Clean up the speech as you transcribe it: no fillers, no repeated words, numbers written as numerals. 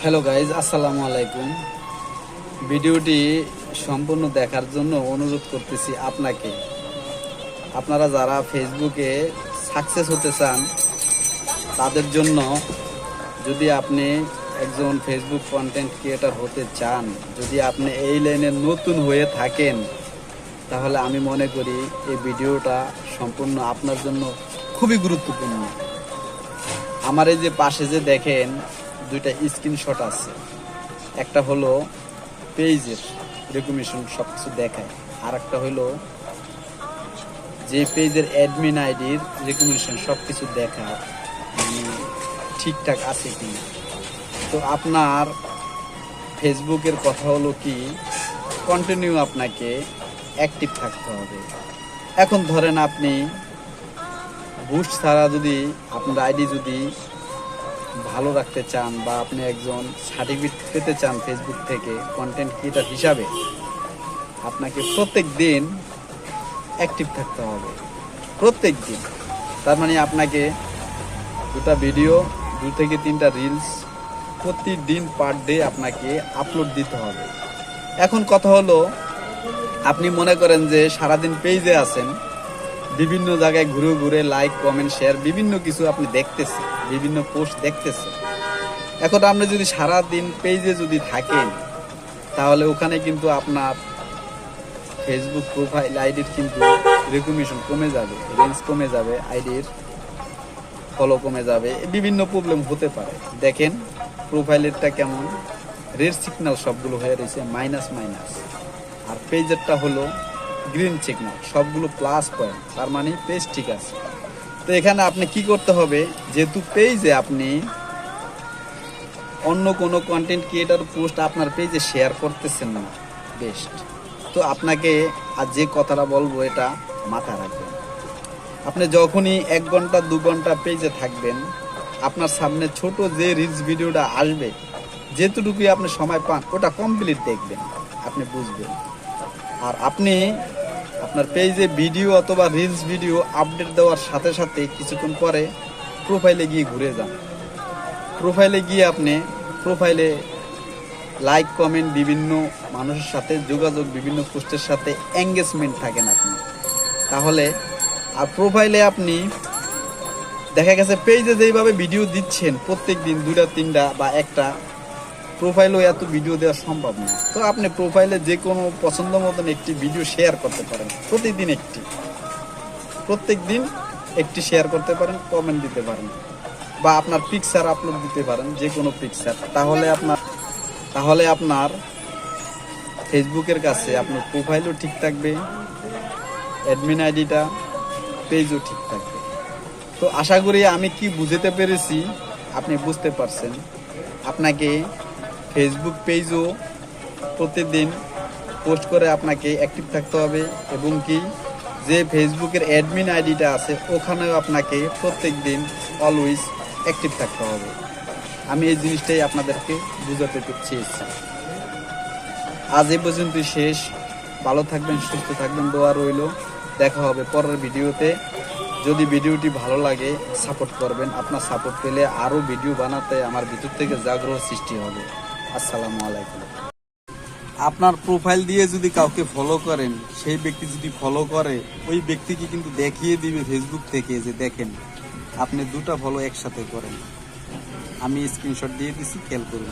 Hello guys, আসসালামু আলাইকুম। ভিডিওটি সম্পূর্ণ দেখার জন্য অনুরোধ করতেছি আপনাকে। আপনারা যারা ফেসবুকে সাকসেস হতে চান তাদের জন্য, যদি আপনি একজন ফেসবুক কন্টেন্ট ক্রিয়েটর হতে চান, যদি আপনি এই লাইনে নতুন হয়ে থাকেন, তাহলে আমি মনে করি এই ভিডিওটা সম্পূর্ণ আপনার জন্য খুবই গুরুত্বপূর্ণ। আমার এই যে পাশে যে দেখেন দুইটা স্ক্রিনশট আছে, একটা হলো পেজের রেকমেন্ডেশন সব কিছু দেখায়, আর একটা হলো যে পেজের অ্যাডমিন আইডির রেকমেন্ডেশন সব কিছু দেখায় ঠিকঠাক আছে কিনা। তো আপনার ফেসবুকের কথা হলো কি, কন্টিনিউ আপনাকে অ্যাক্টিভ থাকতে হবে। এখন ধরেন আপনি বুস্ট ছাড়া যদি আপনার আইডি যদি ভালো রাখতে চান বা আপনি একজন সার্টিফিকেট পেতে চান ফেসবুক থেকে কন্টেন্ট ক্রিয়েটর হিসাবে, আপনাকে প্রত্যেক দিন অ্যাক্টিভ থাকতে হবে, প্রত্যেক দিন। তার মানে আপনাকে দুটা ভিডিও, 2 থেকে 3টা রিলস প্রতিদিন পার ডে আপনাকে আপলোড দিতে হবে। এখন কথা হলো, আপনি মনে করেন যে সারাদিন পেজে আছেন, বিভিন্ন জায়গায় ঘুরে ঘুরে লাইক কমেন্ট শেয়ার বিভিন্ন কিছু আপনি দেখতেছেন, বিভিন্ন পোস্ট দেখতেছেন। এখন আপনি যদি সারাদিন পেজে যদি থাকেন, তাহলে ওখানে কিন্তু আপনার ফেসবুক প্রোফাইল আইডির কিন্তু রেকমেন্ডেশন কমে যাবে, রেঞ্জ কমে যাবে, আইডির ফলো কমে যাবে, বিভিন্ন প্রবলেম হতে পারে। দেখেন প্রোফাইলেরটা কেমন, রেড সিগন্যাল সবগুলো হয়ে রয়েছে মাইনাস মাইনাস, আর পেজেরটা হলো গ্রিন সিগন্যাল, সবগুলো প্লাস পয়েন্ট, তার মানে পেজ ঠিক আছে। তো এখানে আপনি কি করতে হবে, যেহেতু পেজে আপনি অন্য কোনো কন্টেন্ট ক্রিয়েটর পোস্ট আপনার পেজে শেয়ার করতেছেন না, বেস্ট। তো আপনাকে আর যে কথাটা বলবো এটা মাথায় রাখবেন। আপনি যখনই 1 ঘন্টা 2 ঘন্টা পেজে থাকবেন, আপনার সামনে ছোট যে রিলস ভিডিওটা আসবে, যেটুকুই আপনি সময় পান ওটা কমপ্লিট দেখবেন, আপনি বুঝবেন। আর আপনি আপনার পেজে ভিডিও অথবা রিলস ভিডিও আপডেট দেওয়ার সাথে সাথে কিছুক্ষণ পরে প্রোফাইলে গিয়ে ঘুরে যান। প্রোফাইলে গিয়ে আপনি প্রোফাইলে লাইক কমেন্ট, বিভিন্ন মানুষের সাথে যোগাযোগ, বিভিন্ন পোস্টের সাথে এঙ্গেজমেন্ট থাকেন আপনি। তাহলে আর প্রোফাইলে আপনি দেখা গেছে পেজে যেইভাবে ভিডিও দিচ্ছেন প্রত্যেক দিন 2টা 3টা বা একটা, প্রোফাইলও এত ভিডিও দেওয়া সম্ভব না। তো আপনি প্রোফাইলে যে কোনো পছন্দ মতন একটি ভিডিও শেয়ার করতে পারেন, প্রতিদিন একটি, প্রত্যেক দিন একটি শেয়ার করতে পারেন, কমেন্ট দিতে পারেন, বা আপনার পিকচার আপলোড দিতে পারেন, যে কোনো পিকচার। তাহলে আপনার ফেসবুকের কাছে আপনার প্রোফাইলও ঠিক থাকবে, অ্যাডমিন আইডিটা, পেজও ঠিক থাকবে। তো আশা করি আমি কি বুঝতে পেরেছি আপনি বুঝতে পারছেন। আপনাকে ফেসবুক পেজও প্রতিদিন পোস্ট করে আপনাকে অ্যাক্টিভ থাকতে হবে, এবং কি যে ফেসবুকের অ্যাডমিন আইডিটা আছে ওখানেও আপনাকে প্রত্যেক দিন অলওয়েজ অ্যাক্টিভ থাকতে হবে। আমি এই জিনিসটাই আপনাদেরকে বুঝাতে চেয়েছি। আজ এই পর্যন্তই শেষ। ভালো থাকবেন, সুস্থ থাকবেন, দোয়া রইল। দেখা হবে পরের ভিডিওতে। যদি ভিডিওটি ভালো লাগে সাপোর্ট করবেন, আপনার সাপোর্ট পেলে আরও ভিডিও বানাতে আমার ভিতর থেকে আগ্রহ সৃষ্টি হবে। আসসালামু আলাইকুম। আপনার প্রোফাইল দিয়ে যদি কাউকে ফলো করেন, সেই ব্যক্তি যদি ফলো করে, ওই ব্যক্তিকে কিন্তু দেখিয়ে দিবে ফেসবুক থেকে যে দেখেন আপনি 2টা ফলো একসাথে করেন। আমি স্ক্রিনশট দিয়ে দিছি, খেয়াল করুন।